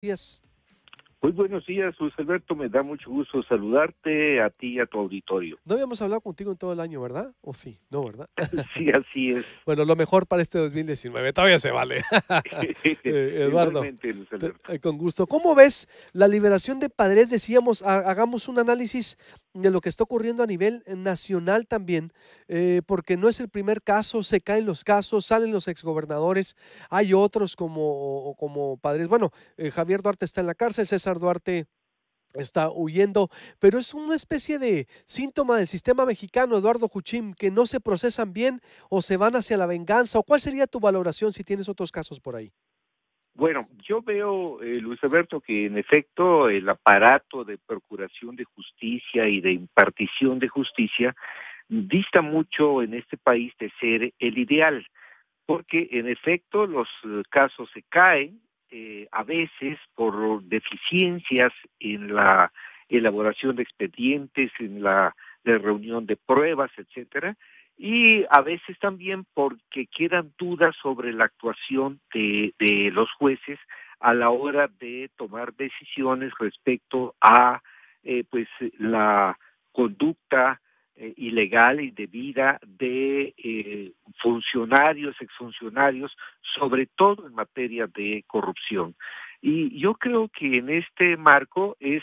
días. Muy buenos días, Luis Alberto. Me da mucho gusto saludarte a ti y a tu auditorio. No habíamos hablado contigo en todo el año, ¿verdad? ¿O sí? No, ¿verdad? Sí, así es. Bueno, lo mejor para este 2019, todavía se vale. Eduardo, Igualmente, Luis Alberto. con gusto. ¿Cómo ves la liberación de padres? Decíamos, hagamos un análisis de lo que está ocurriendo a nivel nacional también, porque no es el primer caso, se caen los casos, salen los exgobernadores, hay otros como padres. Bueno, Javier Duarte está en la cárcel, César Duarte está huyendo, pero es una especie de síntoma del sistema mexicano, Eduardo Juchim, que no se procesan bien o se van hacia la venganza. ¿O cuál sería tu valoración si tienes otros casos por ahí? Bueno, yo veo, Luis Alberto, que en efecto el aparato de procuración de justicia y de impartición de justicia dista mucho en este país de ser el ideal, porque en efecto los casos se caen, a veces por deficiencias en la elaboración de expedientes, en la reunión de pruebas, etcétera, y a veces también porque quedan dudas sobre la actuación de los jueces a la hora de tomar decisiones respecto a pues la conducta ilegal, indebida de funcionarios, exfuncionarios, sobre todo en materia de corrupción. Y yo creo que en este marco es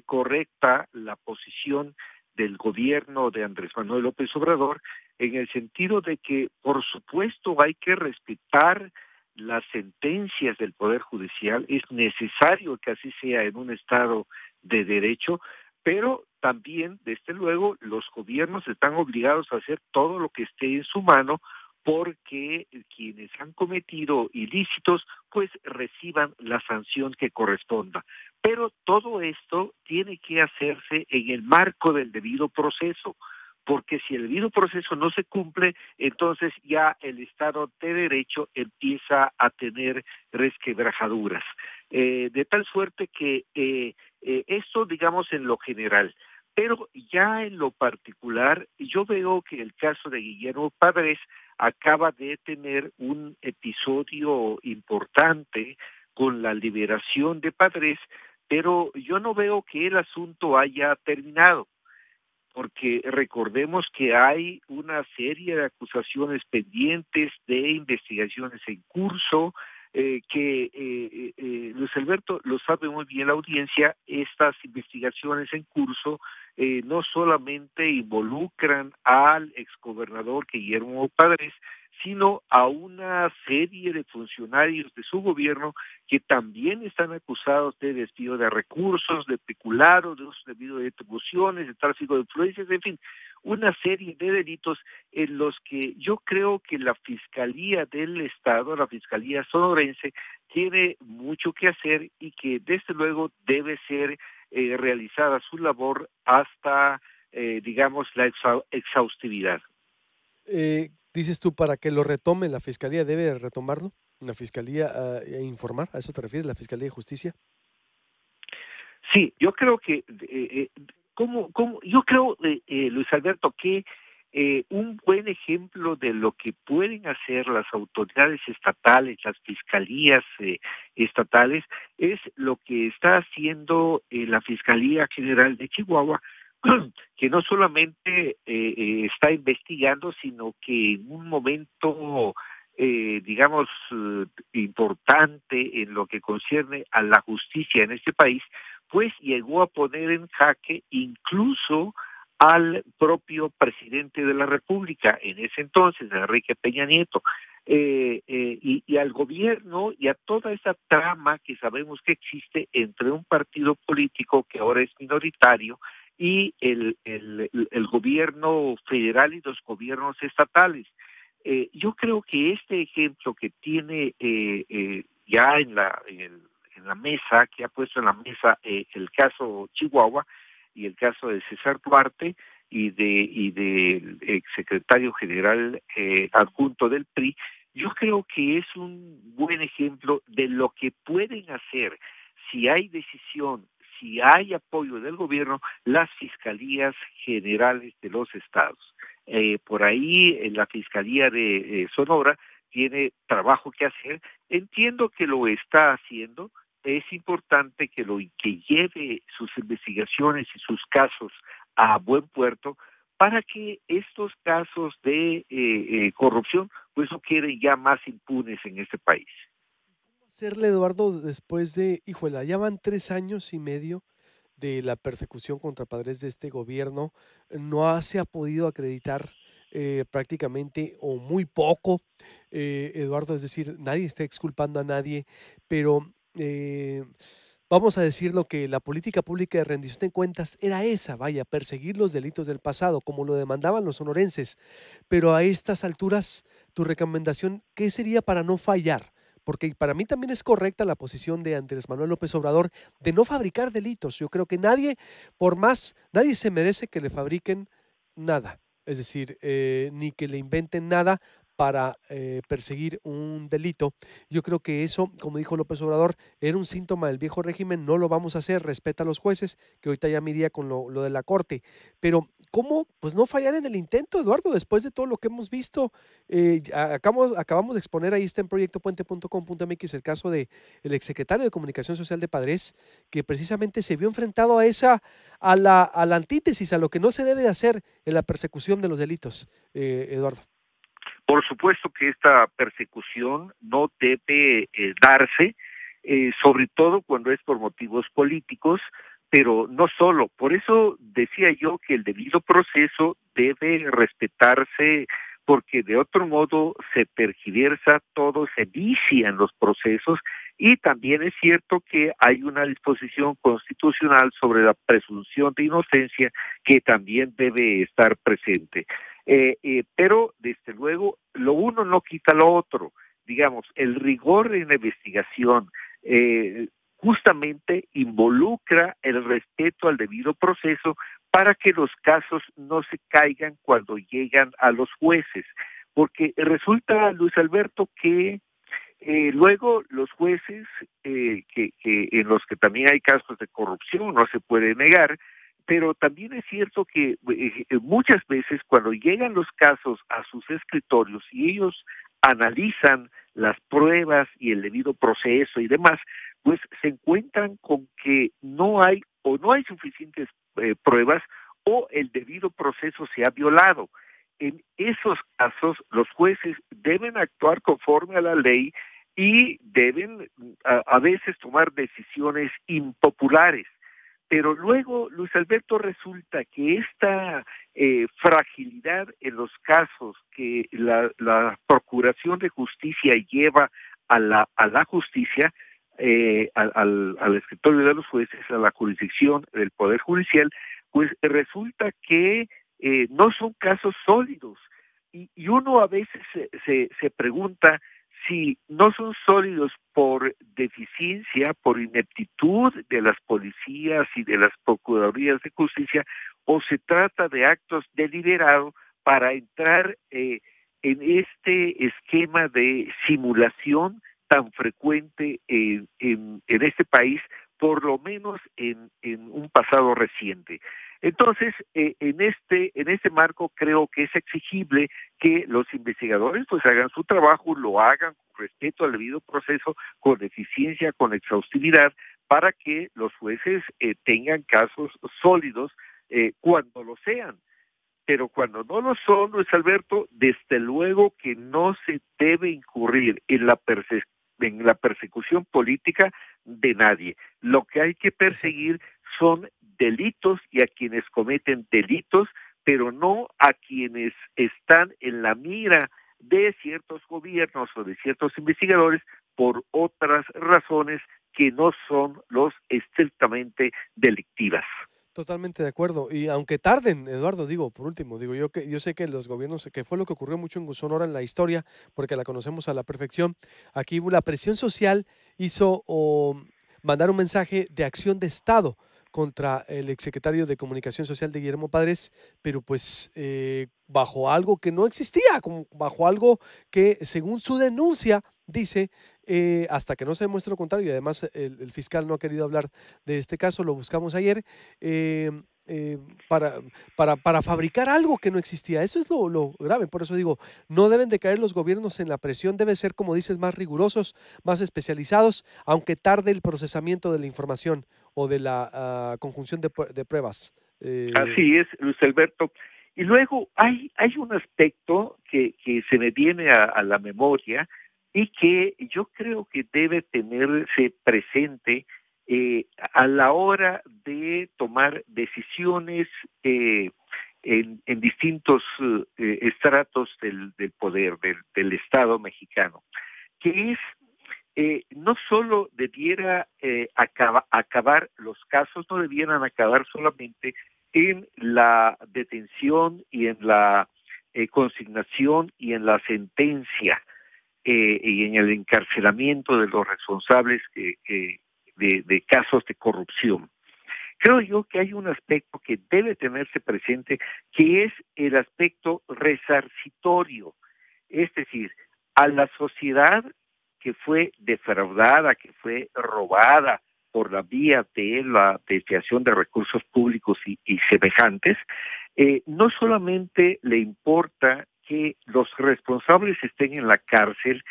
correcta la posición del gobierno de Andrés Manuel López Obrador, en el sentido de que, por supuesto, hay que respetar las sentencias del Poder Judicial, es necesario que así sea en un Estado de derecho, pero también, desde luego, los gobiernos están obligados a hacer todo lo que esté en su mano porque quienes han cometido ilícitos pues reciban la sanción que corresponda. Pero todo esto tiene que hacerse en el marco del debido proceso, porque si el debido proceso no se cumple, entonces ya el Estado de Derecho empieza a tener resquebrajaduras. De tal suerte que esto, digamos, en lo general. Pero ya en lo particular, yo veo que el caso de Guillermo Padres acaba de tener un episodio importante con la liberación de Padres, pero yo no veo que el asunto haya terminado, porque recordemos que hay una serie de acusaciones pendientes, de investigaciones en curso, Luis Alberto lo sabe muy bien la audiencia, estas investigaciones en curso no solamente involucran al exgobernador Guillermo Padres, sino a una serie de funcionarios de su gobierno que también están acusados de desvío de recursos, de peculado, de uso debido de atribuciones, de tráfico de influencias, en fin, una serie de delitos en los que yo creo que la Fiscalía del Estado, la Fiscalía sonorense, tiene mucho que hacer y que desde luego debe ser realizada su labor hasta, digamos, la exhaustividad. Dices tú, para que lo retome, la fiscalía debe retomarlo, la fiscalía informar, ¿a eso te refieres, la fiscalía de justicia? Sí, yo creo que, yo creo, Luis Alberto, que un buen ejemplo de lo que pueden hacer las autoridades estatales, las fiscalías estatales, es lo que está haciendo la Fiscalía General de Chihuahua, que no solamente está investigando, sino que en un momento, digamos, importante en lo que concierne a la justicia en este país, pues llegó a poner en jaque incluso al propio presidente de la República, en ese entonces, Enrique Peña Nieto, y al gobierno y a toda esa trama que sabemos que existe entre un partido político que ahora es minoritario y el gobierno federal y los gobiernos estatales. Yo creo que este ejemplo que tiene ya en la mesa, que ha puesto en la mesa el caso Chihuahua y el caso de César Duarte y del exsecretario general adjunto del PRI, yo creo que es un buen ejemplo de lo que pueden hacer si hay decisión, si hay apoyo del gobierno, las fiscalías generales de los estados. Por ahí en la Fiscalía de Sonora tiene trabajo que hacer. Entiendo que lo está haciendo, es importante que lleve sus investigaciones y sus casos a buen puerto para que estos casos de corrupción pues no queden ya más impunes en este país. Hacerle, Eduardo, después de, híjole, ya van 3 años y medio de la persecución contra padres de este gobierno, no se ha podido acreditar prácticamente o muy poco, Eduardo, es decir, nadie está exculpando a nadie, pero vamos a decir lo que la política pública de rendición de cuentas era esa, vaya, perseguir los delitos del pasado, como lo demandaban los sonorenses, pero a estas alturas, tu recomendación, ¿qué sería para no fallar? Porque para mí también es correcta la posición de Andrés Manuel López Obrador de no fabricar delitos. Yo creo que nadie, por más, nadie se merece que le fabriquen nada. Es decir, ni que le inventen nada para perseguir un delito. Yo creo que eso, como dijo López Obrador, era un síntoma del viejo régimen, no lo vamos a hacer, respeta a los jueces, que ahorita ya me iría con lo de la corte. Pero, ¿cómo pues no fallar en el intento, Eduardo, después de todo lo que hemos visto? Acabamos de exponer, ahí está en proyectopuente.com.mx el caso de el exsecretario de Comunicación Social de Padres, que precisamente se vio enfrentado a la antítesis, a lo que no se debe de hacer en la persecución de los delitos, Eduardo. Por supuesto que esta persecución no debe darse, sobre todo cuando es por motivos políticos, pero no solo. Por eso decía yo que el debido proceso debe respetarse, porque de otro modo se tergiversa todo, se vician los procesos, y también es cierto que hay una disposición constitucional sobre la presunción de inocencia que también debe estar presente. Pero desde luego lo uno no quita lo otro. Digamos, el rigor en la investigación justamente involucra el respeto al debido proceso para que los casos no se caigan cuando llegan a los jueces, porque resulta, Luis Alberto, que luego los jueces, que en los que también hay casos de corrupción, no se puede negar, pero también es cierto que muchas veces cuando llegan los casos a sus escritorios y ellos analizan las pruebas y el debido proceso y demás, pues se encuentran con que no hay o no hay suficientes pruebas o el debido proceso se ha violado. En esos casos los jueces deben actuar conforme a la ley y deben a veces tomar decisiones impopulares. Pero luego, Luis Alberto, resulta que esta fragilidad en los casos que la Procuración de Justicia lleva a la justicia, al escritorio de los jueces, a la jurisdicción del Poder Judicial, pues resulta que no son casos sólidos. Y uno a veces se pregunta si no son sólidos por deficiencia, por ineptitud de las policías y de las procuradurías de justicia, o se trata de actos deliberados para entrar en este esquema de simulación tan frecuente en este país, por lo menos en un pasado reciente. Entonces, en este marco creo que es exigible que los investigadores pues hagan su trabajo, lo hagan con respeto al debido proceso, con eficiencia, con exhaustividad, para que los jueces tengan casos sólidos cuando lo sean. Pero cuando no lo son, Luis Alberto, desde luego que no se debe incurrir en la persecución política de nadie. Lo que hay que perseguir son delitos y a quienes cometen delitos, pero no a quienes están en la mira de ciertos gobiernos o de ciertos investigadores por otras razones que no son los estrictamente delictivas. Totalmente de acuerdo. Y aunque tarden, Eduardo, digo, por último, digo yo sé que los gobiernos, que fue lo que ocurrió mucho en Sonora en la historia, porque la conocemos a la perfección, aquí la presión social hizo mandar un mensaje de acción de Estado contra el exsecretario de Comunicación Social de Guillermo Padres, pero pues bajo algo que no existía, como bajo algo que según su denuncia dice, hasta que no se demuestre lo contrario, y además el fiscal no ha querido hablar de este caso, lo buscamos ayer, eh, para, para fabricar algo que no existía. Eso es lo grave. Por eso digo, no deben de caer los gobiernos en la presión, deben ser, como dices, más rigurosos, más especializados, aunque tarde el procesamiento de la información o de la conjunción de pruebas. Así es, Luis Alberto. Y luego hay un aspecto que se me viene a la memoria y que yo creo que debe tenerse presente a la hora de tomar decisiones en distintos estratos del poder, del Estado mexicano, que es no solo debiera acabar los casos, no debieran acabar solamente en la detención y en la consignación y en la sentencia y en el encarcelamiento de los responsables de casos de corrupción. Creo yo que hay un aspecto que debe tenerse presente, que es el aspecto resarcitorio, es decir, a la sociedad que fue defraudada, que fue robada por la vía de la desviación de recursos públicos y semejantes, no solamente le importa que los responsables estén en la cárcel,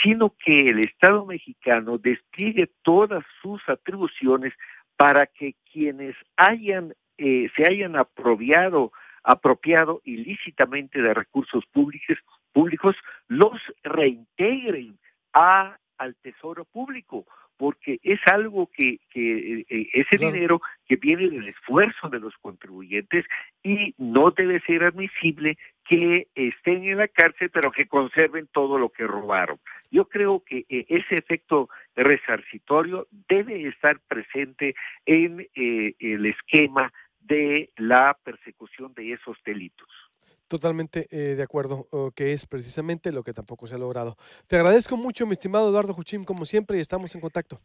sino que el Estado mexicano despliegue todas sus atribuciones para que quienes se hayan apropiado ilícitamente de recursos públicos los reintegren al tesoro público, porque es algo que ese Claro. dinero que viene del esfuerzo de los contribuyentes y no debe ser admisible que estén en la cárcel pero que conserven todo lo que robaron. Yo creo que ese efecto resarcitorio debe estar presente en el esquema de la persecución de esos delitos. Totalmente de acuerdo, que es precisamente lo que tampoco se ha logrado. Te agradezco mucho, mi estimado Eduardo Juchín, como siempre, y estamos en contacto.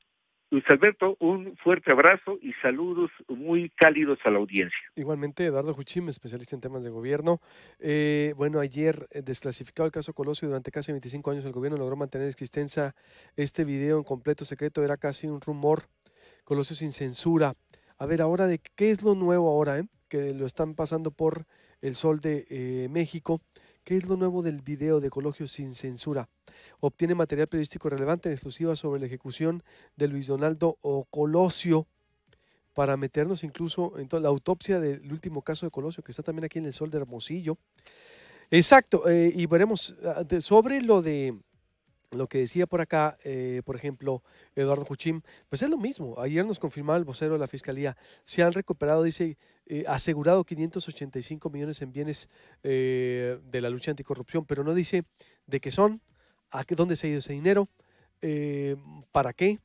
Luis Alberto, un fuerte abrazo y saludos muy cálidos a la audiencia. Igualmente, Eduardo Juchín, especialista en temas de gobierno. Bueno, ayer desclasificado el caso Colosio, durante casi 25 años el gobierno logró mantener existencia este video en completo secreto, era casi un rumor, Colosio sin censura. A ver, ahora de qué es lo nuevo ahora, que lo están pasando por el Sol de México. ¿Qué es lo nuevo del video de Colosio sin censura? Obtiene material periodístico relevante en exclusiva sobre la ejecución de Luis Donaldo Colosio, para meternos incluso en la autopsia del último caso de Colosio, que está también aquí en el Sol de Hermosillo. Exacto, y veremos sobre lo que decía por acá, por ejemplo, Eduardo Juchín, pues es lo mismo. Ayer nos confirmaba el vocero de la Fiscalía. Se han recuperado, dice, asegurado 585 millones en bienes de la lucha anticorrupción, pero no dice de qué son, dónde se ha ido ese dinero, para qué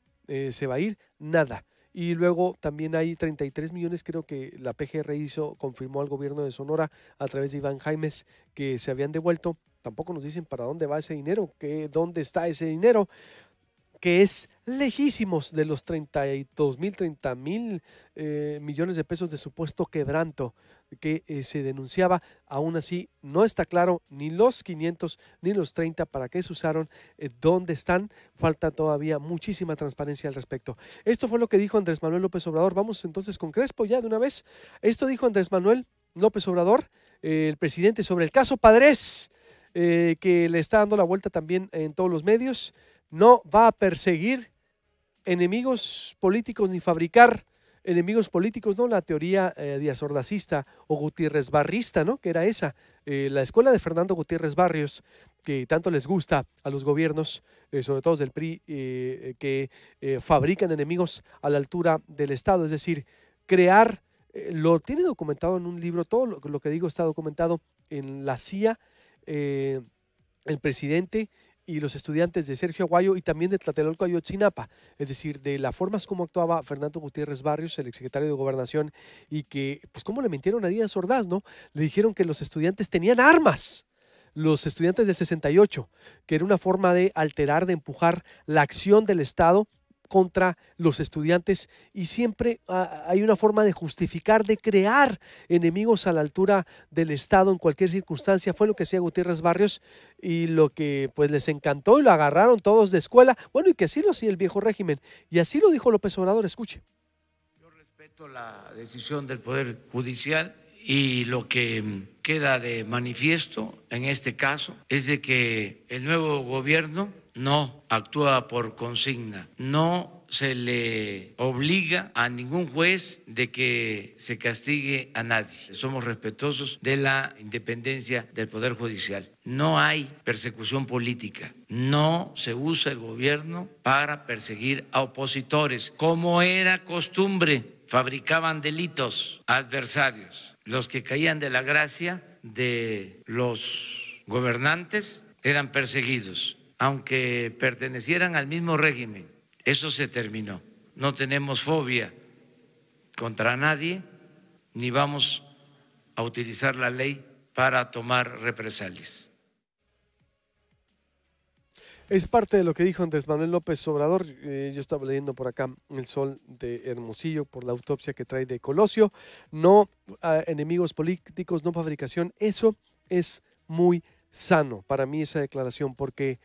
se va a ir, nada. Y luego también hay 33 millones, creo que la PGR confirmó al gobierno de Sonora a través de Iván Jaimes, que se habían devuelto. Tampoco nos dicen para dónde va ese dinero, dónde está ese dinero, que es lejísimos de los 30 mil millones de pesos de supuesto quebranto que se denunciaba. Aún así, no está claro ni los 500 ni los 30 para qué se usaron, dónde están. Falta todavía muchísima transparencia al respecto. Esto fue lo que dijo Andrés Manuel López Obrador. Vamos entonces con Crespo ya de una vez. Esto dijo Andrés Manuel López Obrador, el presidente, sobre el caso Padres, que le está dando la vuelta también en todos los medios. No va a perseguir enemigos políticos ni fabricar enemigos políticos, ¿no? La teoría Díaz Ordazista o Gutiérrez Barrista, ¿no? Que era esa, la escuela de Fernando Gutiérrez Barrios, que tanto les gusta a los gobiernos, sobre todo del PRI, que fabrican enemigos a la altura del Estado, es decir, crear, lo tiene documentado en un libro, todo lo que digo está documentado en la CIA, el presidente y los estudiantes de Sergio Aguayo y también de Tlatelolco Ayotzinapa, es decir, de las formas como actuaba Fernando Gutiérrez Barrios, el exsecretario de Gobernación, y que, pues, cómo le mintieron a Díaz Ordaz, ¿no? Le dijeron que los estudiantes tenían armas, los estudiantes del 68, que era una forma de alterar, de empujar la acción del Estado contra los estudiantes, y siempre hay una forma de justificar, de crear enemigos a la altura del Estado en cualquier circunstancia. Fue lo que hacía Gutiérrez Barrios y lo que pues les encantó y lo agarraron todos de escuela. Bueno, y que así lo hacía el viejo régimen, y así lo dijo López Obrador. Escuche. Respeto la decisión del Poder Judicial y lo que queda de manifiesto en este caso es de que el nuevo gobierno no actúa por consigna, no se le obliga a ningún juez de que se castigue a nadie. Somos respetuosos de la independencia del Poder Judicial. No hay persecución política, no se usa el gobierno para perseguir a opositores, como era costumbre. Fabricaban delitos adversarios. Los que caían de la gracia de los gobernantes eran perseguidos, aunque pertenecieran al mismo régimen. Eso se terminó. No tenemos fobia contra nadie, ni vamos a utilizar la ley para tomar represalias. Es parte de lo que dijo Andrés Manuel López Obrador. Yo estaba leyendo por acá El Sol de Hermosillo por la autopsia que trae de Colosio. No enemigos políticos, no fabricación. Eso es muy sano para mí esa declaración porque,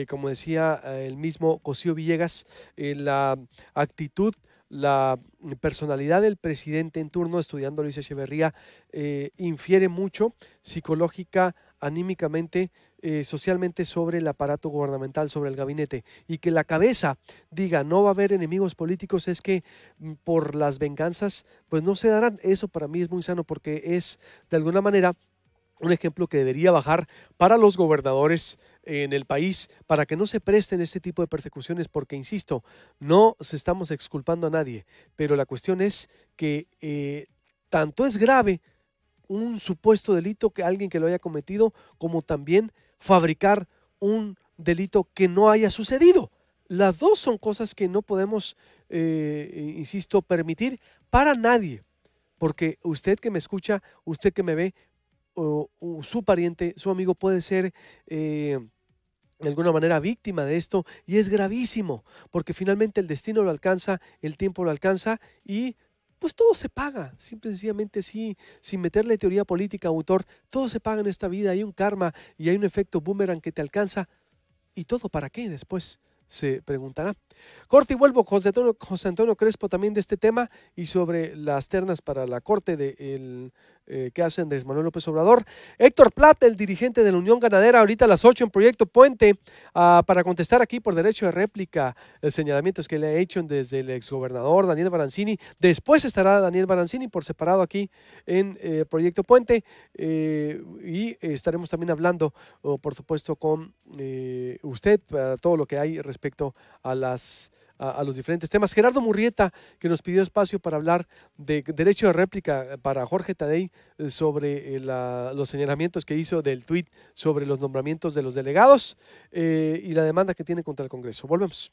como decía el mismo Cosío Villegas, la actitud, la personalidad del presidente en turno, estudiando Luis Echeverría, infiere mucho psicológica, anímicamente, socialmente sobre el aparato gubernamental, sobre el gabinete, y que la cabeza diga no va a haber enemigos políticos es que por las venganzas pues no se darán. Eso para mí es muy sano porque es de alguna manera un ejemplo que debería bajar para los gobernadores en el país, para que no se presten este tipo de persecuciones, porque, insisto, no se estamos exculpando a nadie, pero la cuestión es que tanto es grave un supuesto delito que alguien que lo haya cometido, como también fabricar un delito que no haya sucedido. Las dos son cosas que no podemos, insisto, permitir para nadie, porque usted que me escucha, usted que me ve, o su pariente, su amigo puede ser de alguna manera víctima de esto, y es gravísimo, porque finalmente el destino lo alcanza, el tiempo lo alcanza y pues todo se paga, simple y sencillamente, sí, sin meterle teoría política, autor, todo se paga en esta vida, hay un karma y hay un efecto boomerang que te alcanza, y todo para qué después se preguntará. Corte y vuelvo, José Antonio Crespo, también de este tema y sobre las ternas para la corte que hace Andrés Manuel López Obrador. Héctor Plata, el dirigente de la Unión Ganadera, ahorita a las 8 en Proyecto Puente, para contestar aquí por derecho de réplica señalamientos que le ha hecho desde el exgobernador Daniel Barancini. Después estará Daniel Barancini por separado aquí en Proyecto Puente, y estaremos también hablando, por supuesto, con usted para todo lo que hay respecto a los diferentes temas. Gerardo Murrieta, que nos pidió espacio para hablar de derecho de réplica para Jorge Tadei sobre los señalamientos que hizo del tuit sobre los nombramientos de los delegados y la demanda que tiene contra el Congreso. Volvemos.